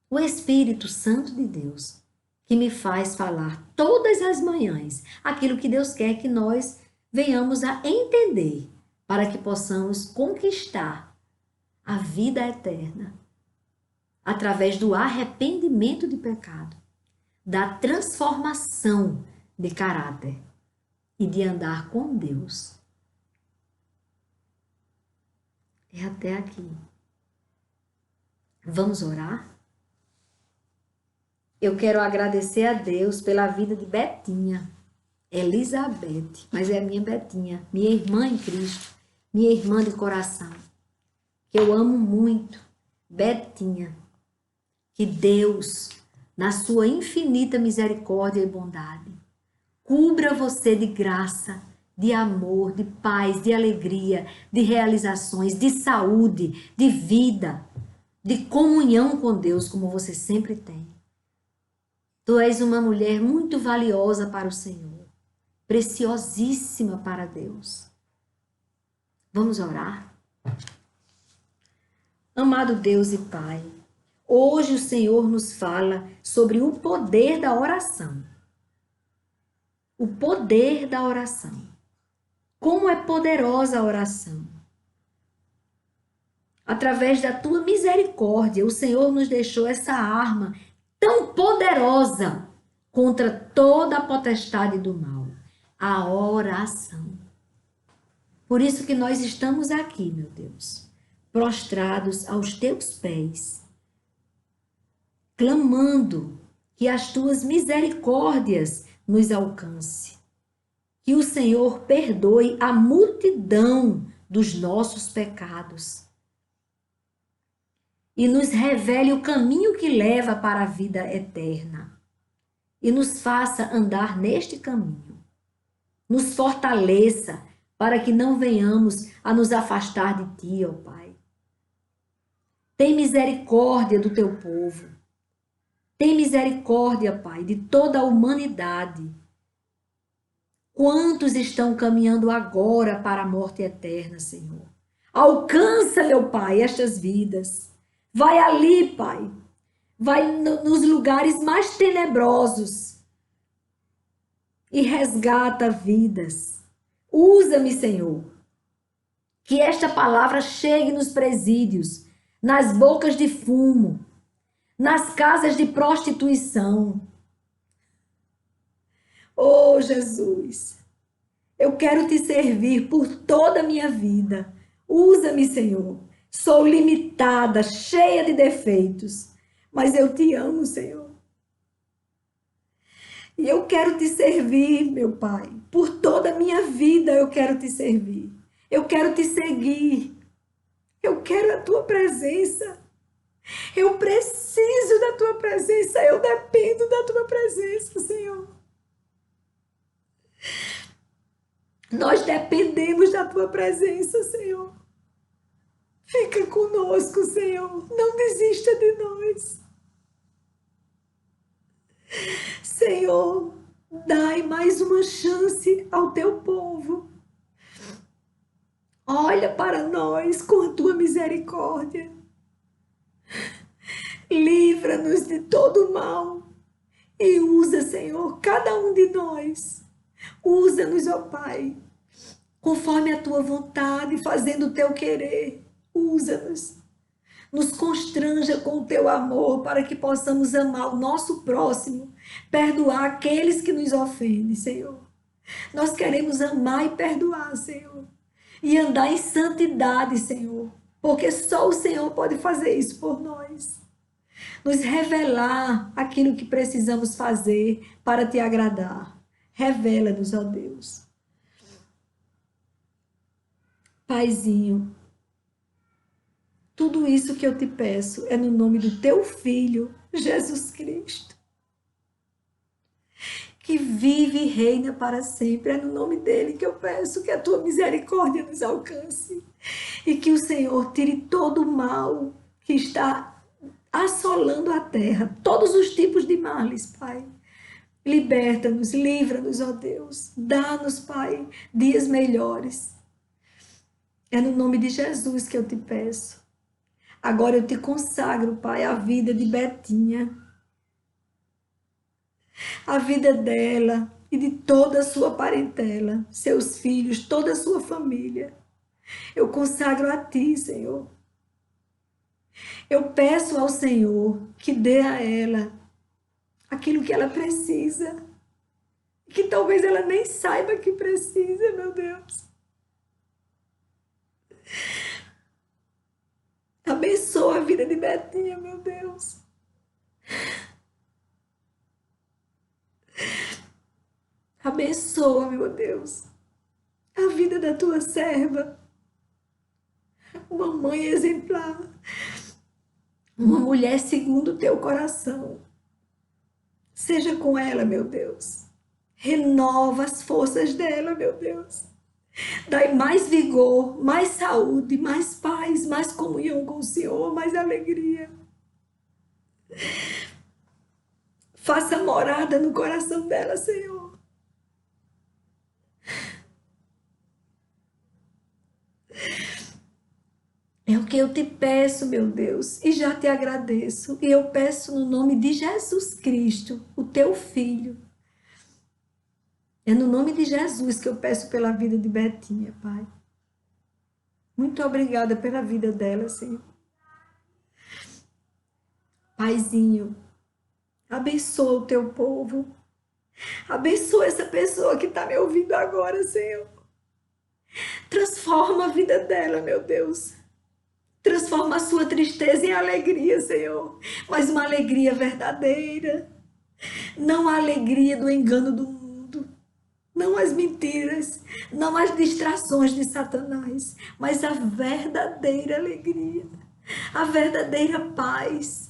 O Espírito Santo de Deus, que me faz falar todas as manhãs aquilo que Deus quer que nós venhamos a entender, para que possamos conquistar a vida eterna através do arrependimento de pecado, da transformação de caráter e de andar com Deus. É até aqui. Vamos orar? Eu quero agradecer a Deus pela vida de Betinha, Elizabeth, mas é a minha Betinha, minha irmã em Cristo, minha irmã de coração, que eu amo muito, Betinha. Que Deus, na sua infinita misericórdia e bondade, cubra você de graça, de amor, de paz, de alegria, de realizações, de saúde, de vida, de comunhão com Deus, como você sempre tem. Tu és uma mulher muito valiosa para o Senhor, preciosíssima para Deus. Vamos orar? Amado Deus e Pai, hoje o Senhor nos fala sobre o poder da oração. O poder da oração. Como é poderosa a oração. Através da tua misericórdia, o Senhor nos deixou essa arma tão poderosa contra toda a potestade do mal, a oração. Por isso que nós estamos aqui, meu Deus, prostrados aos teus pés, clamando que as tuas misericórdias nos alcance, que o Senhor perdoe a multidão dos nossos pecados e nos revele o caminho que leva para a vida eterna e nos faça andar neste caminho. Nos fortaleça para que não venhamos a nos afastar de Ti, ó Pai. Tem misericórdia do Teu povo. Tem misericórdia, Pai, de toda a humanidade. Quantos estão caminhando agora para a morte eterna, Senhor? Alcança, meu Pai, estas vidas. Vai ali, Pai. Vai nos lugares mais tenebrosos e resgata vidas. Usa-me, Senhor. Que esta palavra chegue nos presídios, nas bocas de fumo, nas casas de prostituição. Oh, Jesus, eu quero te servir por toda a minha vida. Usa-me, Senhor. Sou limitada, cheia de defeitos, mas eu te amo, Senhor. E eu quero te servir, meu Pai. Por toda a minha vida eu quero te servir. Eu quero te seguir. Eu quero a tua presença. Eu preciso da tua presença. Eu dependo da tua presença, Senhor. Nós dependemos da tua presença, Senhor. Fica conosco, Senhor. Não desista de nós. Senhor, dai mais uma chance ao teu povo. Olha para nós com a tua misericórdia. Livra-nos de todo mal. E usa, Senhor, cada um de nós. Usa-nos, ó Pai, conforme a tua vontade, fazendo o teu querer. Usa-nos. Nos constranja com o teu amor para que possamos amar o nosso próximo, perdoar aqueles que nos ofendem, Senhor. Nós queremos amar e perdoar, Senhor, e andar em santidade, Senhor, porque só o Senhor pode fazer isso por nós. Nos revelar aquilo que precisamos fazer para te agradar. Revela-nos, ó Deus. Paizinho, tudo isso que eu te peço é no nome do teu Filho, Jesus Cristo, que vive e reina para sempre. É no nome dele que eu peço que a tua misericórdia nos alcance e que o Senhor tire todo o mal que está assolando a terra, todos os tipos de males, Pai. Liberta-nos, livra-nos, ó Deus. Dá-nos, Pai, dias melhores. É no nome de Jesus que eu te peço. Agora eu te consagro, Pai, a vida de Betinha, a vida dela e de toda a sua parentela, seus filhos, toda a sua família. Eu consagro a ti, Senhor. Eu peço ao Senhor que dê a ela aquilo que ela precisa, que talvez ela nem saiba que precisa, meu Deus. Abençoa a vida de Betinha, meu Deus. Abençoa, meu Deus, a vida da tua serva. Uma mãe exemplar. Uma mulher segundo o teu coração. Seja com ela, meu Deus. Renova as forças dela, meu Deus. Dai mais vigor, mais saúde, mais paz, mais comunhão com o Senhor, mais alegria. Faça morada no coração dela, Senhor. É o que eu te peço, meu Deus, e já te agradeço. E eu peço no nome de Jesus Cristo, o teu Filho. É no nome de Jesus que eu peço pela vida de Betinha, Pai. Muito obrigada pela vida dela, Senhor. Paizinho, abençoa o teu povo. Abençoa essa pessoa que está me ouvindo agora, Senhor. Transforma a vida dela, meu Deus. Transforma a sua tristeza em alegria, Senhor. Mas uma alegria verdadeira. Não a alegria do engano do mundo. Não as mentiras. Não as distrações de Satanás. Mas a verdadeira alegria. A verdadeira paz.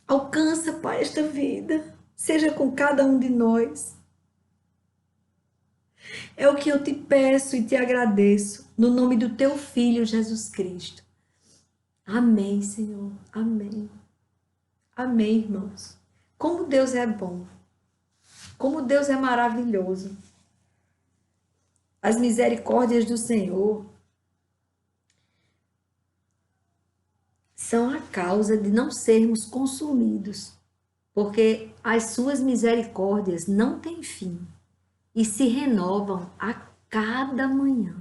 Alcança, Pai, esta vida. Seja com cada um de nós. É o que eu te peço e te agradeço, no nome do teu Filho, Jesus Cristo. Amém, Senhor. Amém. Amém, irmãos. Como Deus é bom. Como Deus é maravilhoso. As misericórdias do Senhor são a causa de não sermos consumidos, porque as suas misericórdias não têm fim e se renovam a cada manhã.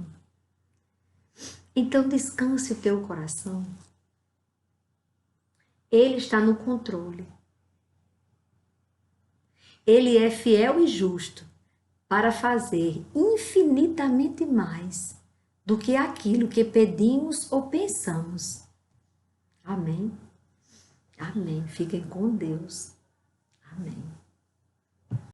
Então descanse o teu coração. Ele está no controle. Ele é fiel e justo para fazer infinitamente mais do que aquilo que pedimos ou pensamos. Amém? Amém. Fiquem com Deus. Amém.